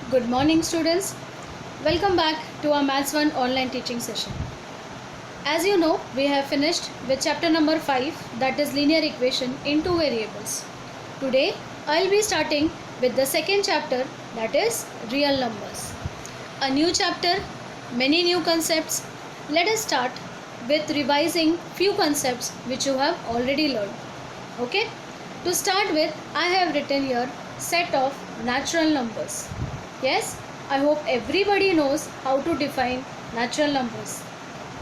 Good morning, students. Welcome back to our Maths 1 online teaching session. As you know, we have finished with chapter number 5, that is linear equation in two variables. Today, I'll be starting with the second chapter, that is real numbers. A new chapter, many new concepts. Let us start with revising few concepts which you have already learned. Okay? To start with, I have written here set of natural numbers. Yes, I hope everybody knows how to define natural numbers.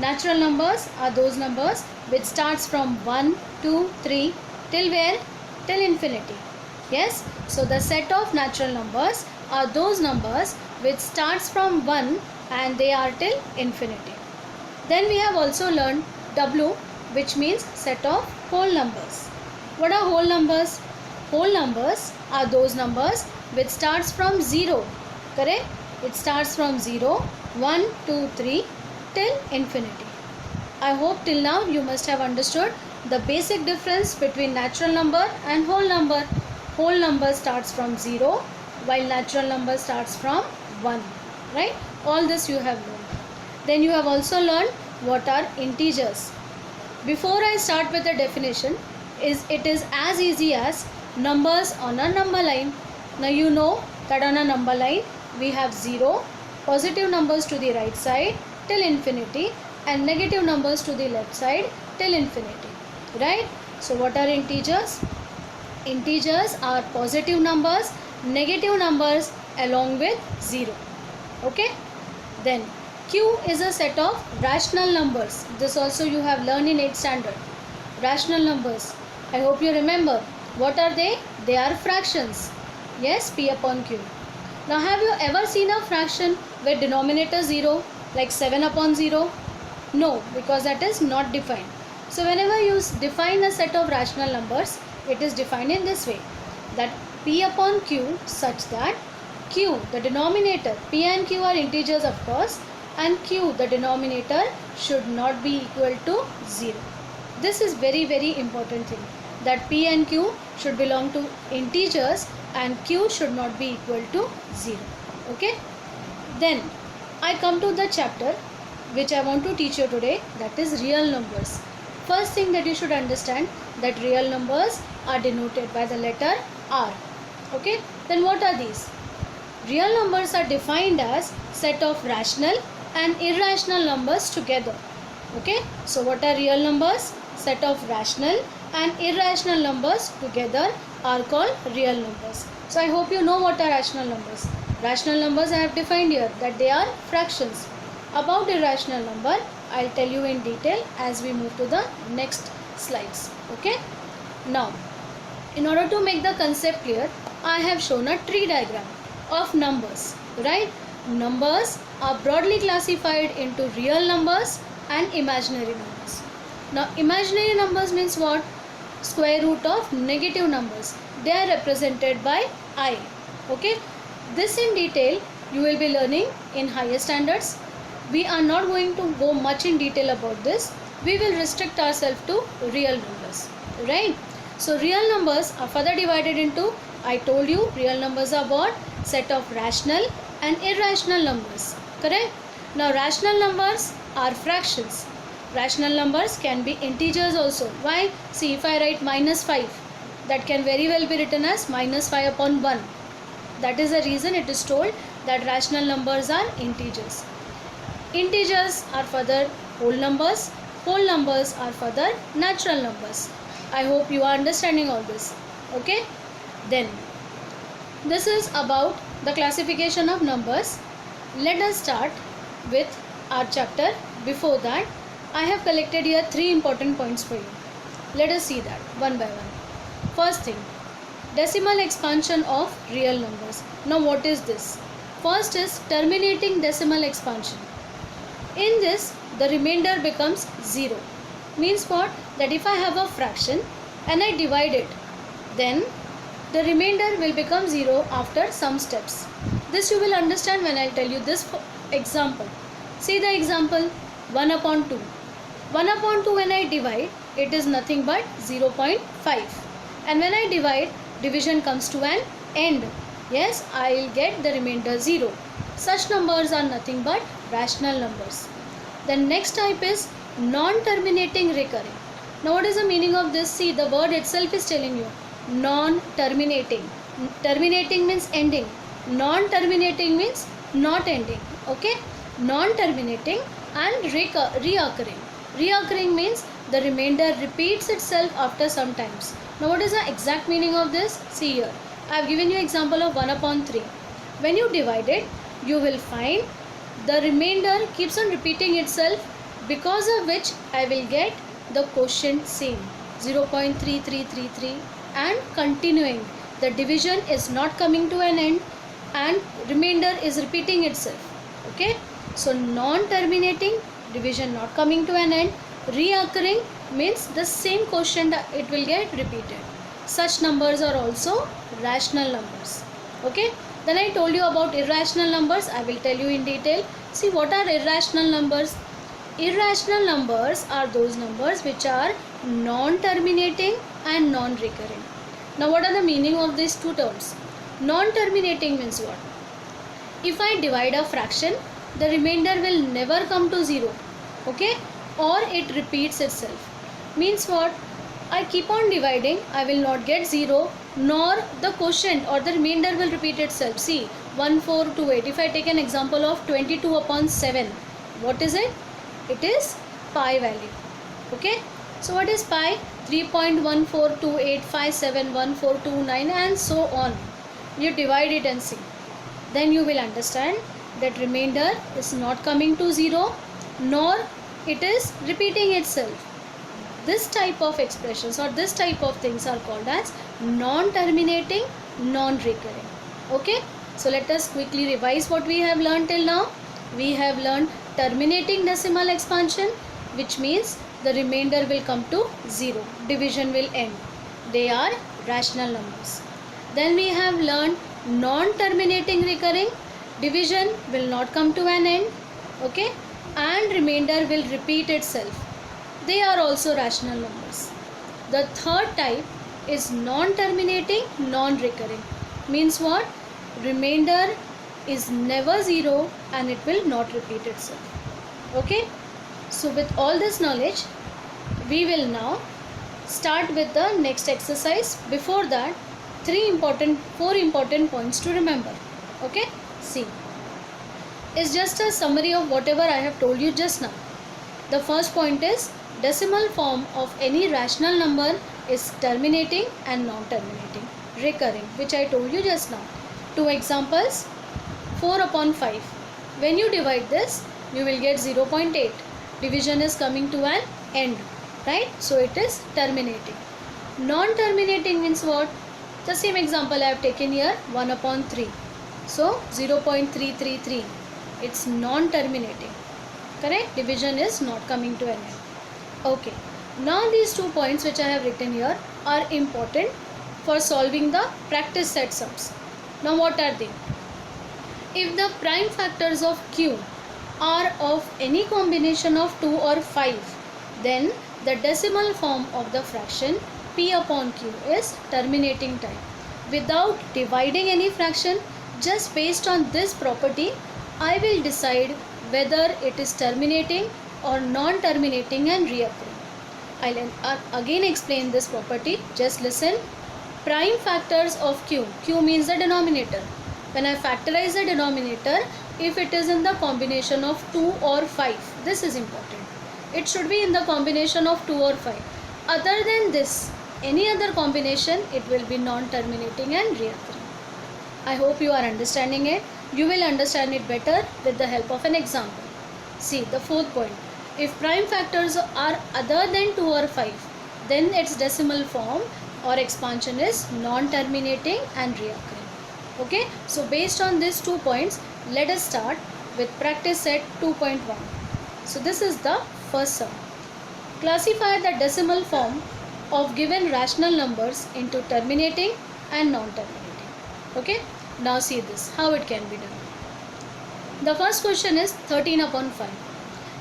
Natural numbers are those numbers which starts from 1, 2, 3 till where? Till infinity. Yes, so the set of natural numbers are those numbers which starts from 1 and they are till infinity. Then we have also learned W, which means set of whole numbers. What are whole numbers? Whole numbers are those numbers which starts from 0. Correct? It starts from 0, 1, 2, 3 till infinity. I hope till now you must have understood the basic difference between natural number and whole number. Whole number starts from 0 while natural number starts from 1. Right? All this you have learned. Then you have also learned what are integers. Before I start with the definition, it is as easy as numbers on a number line. Now you know that on a number line we have 0, positive numbers to the right side till infinity and negative numbers to the left side till infinity. Right? So what are integers? Integers are positive numbers, negative numbers along with 0. Okay? Then Q is a set of rational numbers. This also you have learned in 8th standard. Rational numbers. I hope you remember. What are they? They are fractions. Yes, P upon Q. Now have you ever seen a fraction with denominator 0 like 7 upon 0? No, because that is not defined. So whenever you define a set of rational numbers, it is defined in this way, that P upon Q such that Q, the denominator, P and Q are integers of course, and Q, the denominator, should not be equal to 0. This is very important thing, that P and Q should belong to integers and Q should not be equal to 0. Okay? Then I come to the chapter which I want to teach you today, that is real numbers. First thing that you should understand, that real numbers are denoted by the letter R. Okay? Then what are these? Real numbers are defined as set of rational and irrational numbers together. Okay? So what are real numbers? Set of rational and irrational numbers together are called real numbers. So I hope you know what are rational numbers. Rational numbers I have defined here, that they are fractions. About irrational number, I'll tell you in detail as we move to the next slides. Okay? Now, in order to make the concept clear, I have shown a tree diagram of numbers. Right? Numbers are broadly classified into real numbers and imaginary numbers. Now, imaginary numbers means what? Square root of negative numbers. They are represented by I. Okay? This in detail you will be learning in higher standards. We are not going to go much in detail about this. We will restrict ourselves to real numbers. Right? So real numbers are further divided into, I told you, real numbers are what? Set of rational and irrational numbers. Correct? Now rational numbers are fractions. Rational numbers can be integers also. Why? See, if I write -5, that can very well be written as -5 upon 1. That is the reason it is told that rational numbers are integers. Integers are further whole numbers. Whole numbers are further natural numbers. I hope you are understanding all this. Okay? Then, this is about the classification of numbers. Let us start with our chapter. Before that, I have collected here 3 important points for you. Let us see that one by one. First thing, decimal expansion of real numbers. Now what is this? First is terminating decimal expansion. In this, the remainder becomes 0. Means what? That if I have a fraction and I divide it, then the remainder will become 0 after some steps. This you will understand when I tell you this example. See the example, 1 upon 2. 1 upon 2 when I divide, it is nothing but 0.5. And when I divide, division comes to an end. Yes, I will get the remainder 0. Such numbers are nothing but rational numbers. The next type is non-terminating recurring. Now what is the meaning of this? See, the word itself is telling you non-terminating. Terminating means ending. Non-terminating means not ending. Okay? Non-terminating and reoccurring. Reoccurring means the remainder repeats itself after some times. Now what is the exact meaning of this? See here. I have given you example of 1 upon 3. When you divide it, you will find the remainder keeps on repeating itself, because of which I will get the quotient same 0.3333 and continuing. The division is not coming to an end and remainder is repeating itself. Okay, so non-terminating, division not coming to an end. Reoccurring means the same quotient it will get repeated. Such numbers are also rational numbers. Okay, then I told you about irrational numbers. I will tell you in detail. See, what are irrational numbers? Irrational numbers are those numbers which are non-terminating and non-recurring. Now what are the meaning of these two terms? Non-terminating means what? If I divide a fraction, the remainder will never come to 0. Okay, or it repeats itself. Means what? I keep on dividing, I will not get 0, nor the quotient or the remainder will repeat itself. See, 1428. If I take an example of 22 upon 7, what is it? It is pi value. Okay, so what is pi? 3.1428571429 and so on. You divide it and see. Then you will understand that remainder is not coming to 0, nor it is repeating itself. This type of expressions or this type of things are called as non-terminating, non-recurring. Okay, so let us quickly revise what we have learned till now. We have learned terminating decimal expansion, which means the remainder will come to 0, division will end. They are rational numbers. Then we have learned non-terminating recurring, division will not come to an end. Okay, and remainder will repeat itself. They are also rational numbers. The third type is non-terminating, non-recurring. Means what? Remainder is never 0 and it will not repeat itself. Okay? So with all this knowledge, we will now start with the next exercise. Before that, four important points to remember. Okay? See. It's just a summary of whatever I have told you just now. The first point is decimal form of any rational number is terminating and non-terminating. Recurring, which I told you just now. Two examples, 4 upon 5. When you divide this, you will get 0.8. Division is coming to an end, right? So it is terminating. Non-terminating means what? The same example I have taken here, 1 upon 3. So 0.333. It's non-terminating. Correct? Division is not coming to an end. Okay, now these 2 points which I have written here are important for solving the practice set sums. Now what are they? If the prime factors of q are of any combination of 2 or 5, then the decimal form of the fraction p upon q is terminating type. Without dividing any fraction, just based on this property, I will decide whether it is terminating or non-terminating and reoccurring. I'll again explain this property. Just listen. Prime factors of q. Q means the denominator. When I factorize the denominator, if it is in the combination of 2 or 5, this is important. It should be in the combination of 2 or 5. Other than this, any other combination, it will be non-terminating and reoccurring. I hope you are understanding it. You will understand it better with the help of an example. See the fourth point. If prime factors are other than 2 or 5, then its decimal form or expansion is non-terminating and reoccurring. Okay, so based on these 2 points, let us start with practice set 2.1. So this is the first sum. Classify the decimal form of given rational numbers into terminating and non-terminating. Okay, now see this, how it can be done. The first question is 13 upon 5.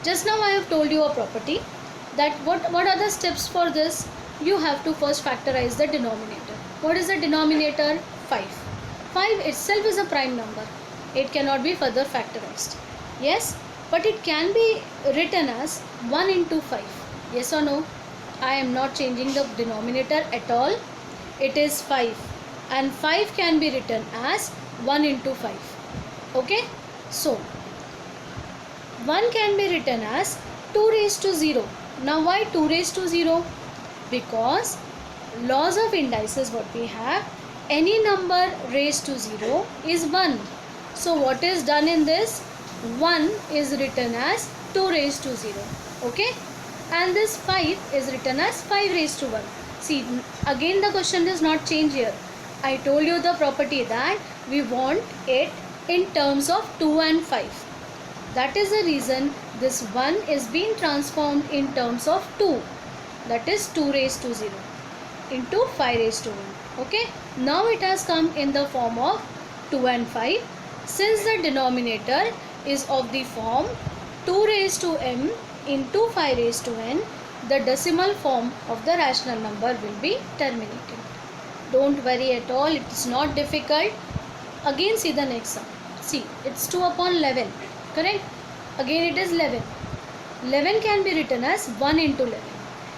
Just now I have told you a property that what are the steps for this? You have to first factorize the denominator. What is the denominator? 5. 5 itself is a prime number. It cannot be further factorized. Yes, but it can be written as 1 into 5. Yes or no? I am not changing the denominator at all. It is 5, and 5 can be written as 1 into 5. Okay, so 1 can be written as 2 raised to 0. Now why 2 raised to 0? Because laws of indices what we have, any number raised to 0 is 1. So what is done in this? 1 is written as 2 raised to 0. Okay, and this 5 is written as 5 raised to 1. See, again the question does not change here. I told you the property that we want it in terms of 2 and 5. That is the reason this 1 is being transformed in terms of 2. That is 2 raised to 0 into 5 raised to 1. Okay, now it has come in the form of 2 and 5. Since the denominator is of the form 2 raised to m into 5 raised to n, the decimal form of the rational number will be terminating. Don't worry at all, it is not difficult. Again see the next sum. See, it's 2 upon 11, correct? Again it is 11. 11 can be written as 1 into 11,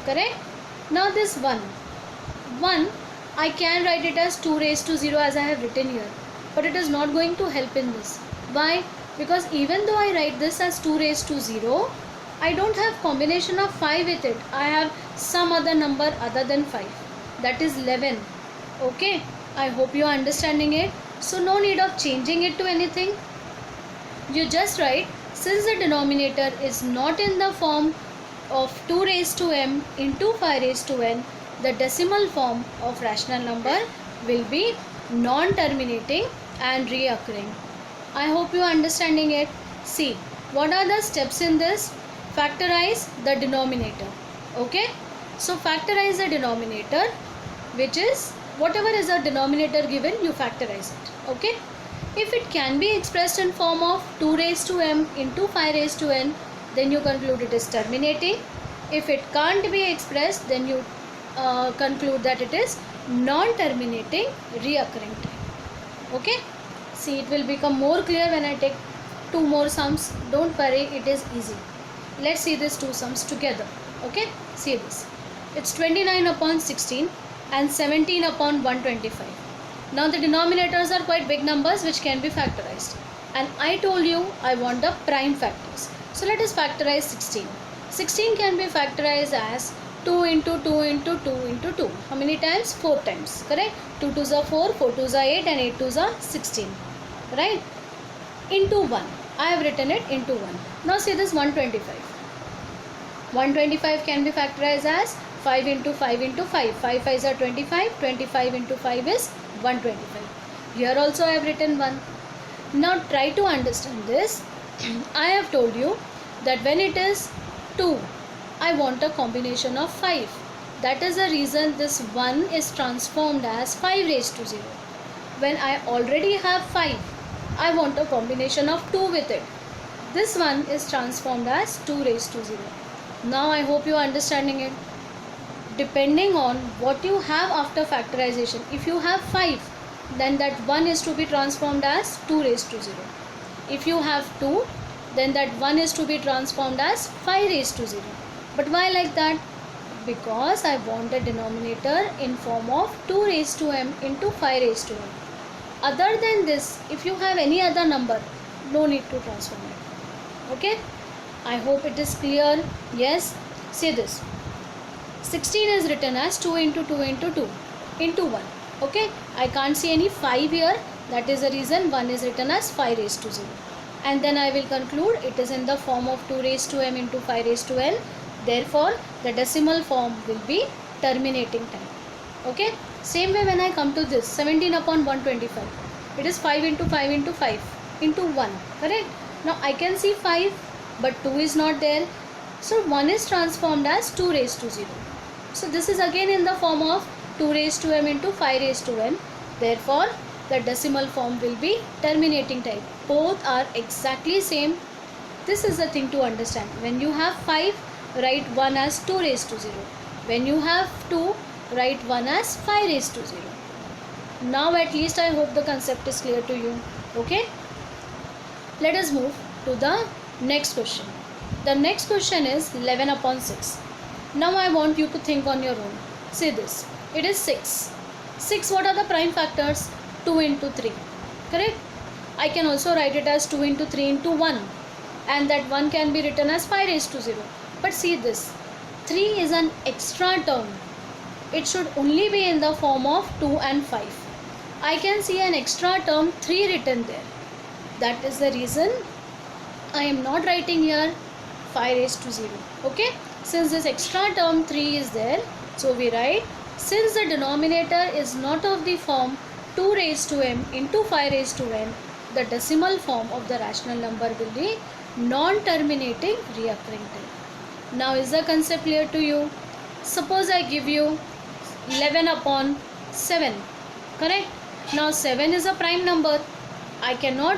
correct? Now this 1 I can write it as 2 raised to 0 as I have written here, but it is not going to help in this. Why? Because even though I write this as 2 raised to 0, I don't have combination of 5 with it. I have some other number other than 5. That is 11. Okay, I hope you are understanding it. So no need of changing it to anything. You just write, since the denominator is not in the form of 2 raised to m into 5 raised to n, the decimal form of rational number will be non-terminating and reoccurring. I hope you are understanding it. See, what are the steps in this? Factorize the denominator. Okay, so factorize the denominator, which is whatever is the denominator given, you factorize it. Okay, if it can be expressed in form of 2 raised to m into 5 raised to n, then you conclude it is terminating. If it can't be expressed, then you conclude that it is non-terminating reoccurring type. Okay, see, it will become more clear when I take 2 more sums. Don't worry, it is easy. Let's see these 2 sums together. Okay, see this. It's 29 upon 16 and 17 upon 125. Now the denominators are quite big numbers which can be factorized, and I told you I want the prime factors. So let us factorize 16. 16 can be factorized as 2 into 2 into 2 into 2. How many times? 4 times, correct? 2 2s are 4, 4 2s are 8, and 8 2s are 16, right? Into 1. I have written it into 1. Now see this 125. 125 can be factorized as 5 into 5 into 5. 5 5s are 25. 25 into 5 is 125. Here also I have written 1. Now try to understand this. I have told you that when it is 2, I want a combination of 5. That is the reason this 1 is transformed as 5 raised to 0. When I already have 5, I want a combination of 2 with it. This one is transformed as 2 raised to 0. Now I hope you are understanding it. Depending on what you have after factorization, if you have 5, then that 1 is to be transformed as 2 raised to 0. If you have 2, then that 1 is to be transformed as 5 raised to 0. But why like that? Because I want a denominator in form of 2 raised to m into 5 raised to m. Other than this, if you have any other number, no need to transform it. Okay? I hope it is clear. Yes? See this. 16 is written as 2 into 2 into 2 into 1. Okay? I can't see any 5 here. That is the reason 1 is written as 5 raised to 0. And then I will conclude it is in the form of 2 raised to m into 5 raised to n. Therefore, the decimal form will be terminating type. Okay? Same way when I come to this 17 upon 125. It is 5 into 5 into 5 into 1. Correct? Now I can see 5, but 2 is not there. So 1 is transformed as 2 raised to 0. So this is again in the form of 2 raised to m into 5 raised to n. Therefore, the decimal form will be terminating type. Both are exactly same. This is the thing to understand. When you have 5, write 1 as 2 raised to 0. When you have 2, write 1 as 5 raised to 0. Now at least I hope the concept is clear to you. Okay, let us move to the next question. The next question is 11 upon 6. Now I want you to think on your own. See this. It is 6. 6, what are the prime factors? 2 into 3. Correct? I can also write it as 2 into 3 into 1. And that 1 can be written as 5 raised to 0. But see this. 3 is an extra term. It should only be in the form of 2 and 5. I can see an extra term 3 written there. That is the reason I am not writing here 5 raised to 0. Okay? Since this extra term 3 is there, so we write, since the denominator is not of the form 2 raised to m into 5 raised to n, the decimal form of the rational number will be non-terminating reoccurring term. Now is the concept clear to you? Suppose I give you 11 upon 7. Correct? Now 7 is a prime number. I cannot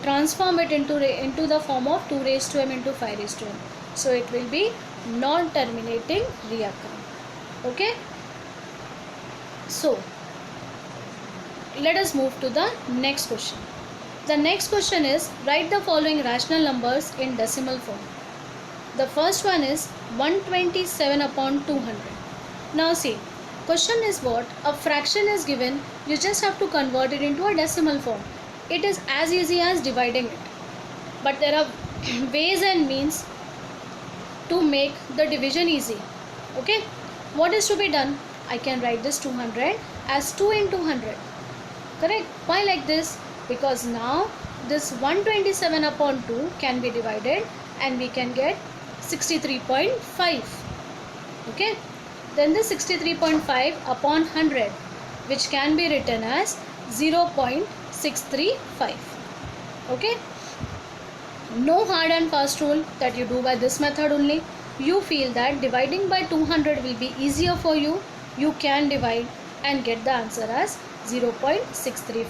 transform it into the form of 2 raised to m into 5 raised to m. So it will be non-terminating reoccurring. Okay? So let us move to the next question. The next question is, write the following rational numbers in decimal form. The first one is 127 upon 200. Now see, question is what? A fraction is given, you just have to convert it into a decimal form. It is as easy as dividing it. But there are ways and means to make the division easy. Okay? What is to be done? I can write this 200 as 2 into 100. Correct? Why like this? Because now this 127 upon 2 can be divided and we can get 63.5. Okay? Then the 63.5 upon 100, which can be written as 0.635. Okay? No hard and fast rule that you do by this method only. You feel that dividing by 200 will be easier for you. You can divide and get the answer as 0.635.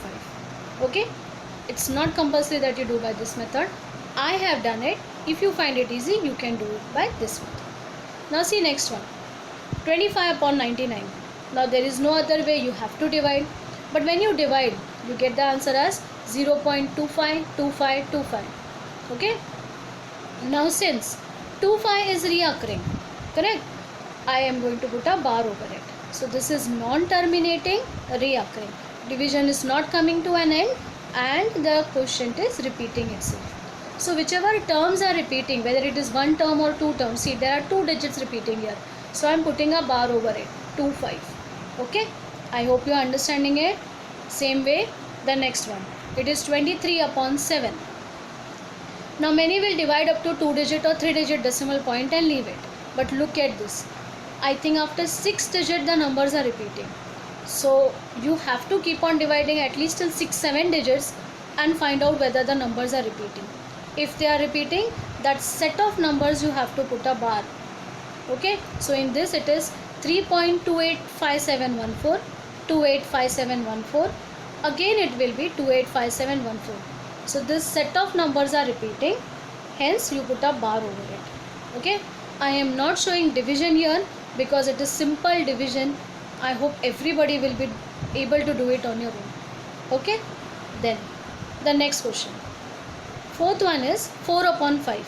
Okay? It's not compulsory that you do by this method. I have done it. If you find it easy, you can do it by this method. Now see next one. 25 upon 99. Now there is no other way, you have to divide. But when you divide, you get the answer as 0.252525. Okay? Now since 25 is reoccurring, correct? I am going to put a bar over it. So this is non-terminating reoccurring. Division is not coming to an end and the quotient is repeating itself. So whichever terms are repeating, whether it is one term or two terms, see there are 2 digits repeating here. So I am putting a bar over it, 25. Okay? I hope you are understanding it. Same way, the next one. It is 23 upon 7. Now many will divide up to 2-digit or 3-digit decimal point and leave it. But look at this. I think after 6 digit the numbers are repeating. So you have to keep on dividing at least till 6-7 digits and find out whether the numbers are repeating. If they are repeating, that set of numbers you have to put a bar. Okay, so in this it is 3.285714, 285714. Again it will be 285714. So this set of numbers are repeating, hence you put a bar over it. Okay, I am not showing division here because it is simple division. I hope everybody will be able to do it on your own. Okay, then the next question. Fourth one is 4 upon 5.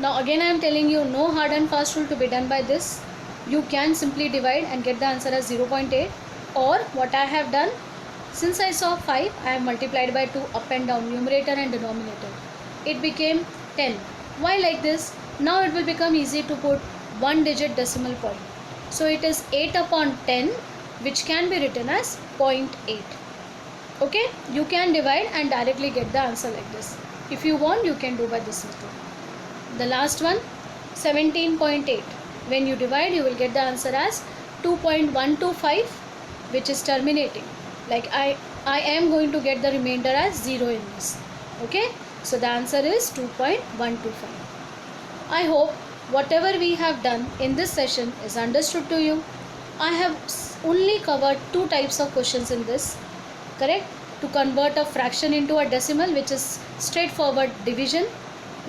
Now again I am telling you, no hard and fast rule to be done by this. You can simply divide and get the answer as 0.8, or what I have done, since I saw 5, I have multiplied by 2 up and down, numerator and denominator. It became 10. Why like this? Now it will become easy to put 1-digit decimal point. So it is 8 upon 10, which can be written as 0.8. Okay, you can divide and directly get the answer like this. If you want, you can do by this method. The last one, 17.8. When you divide, you will get the answer as 2.125, which is terminating. Like I am going to get the remainder as 0 in this. Okay, so the answer is 2.125. I hope whatever we have done in this session is understood to you. I have only covered 2 types of questions in this. Correct? To convert a fraction into a decimal, which is straightforward division.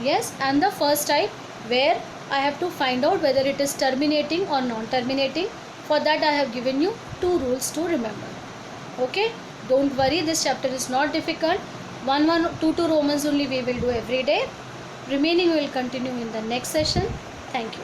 Yes, and the first type where I have to find out whether it is terminating or non-terminating. For that I have given you 2 rules to remember. Okay, don't worry, this chapter is not difficult. 1 2 Romans only we will do every day. Remaining we will continue in the next session. Thank you.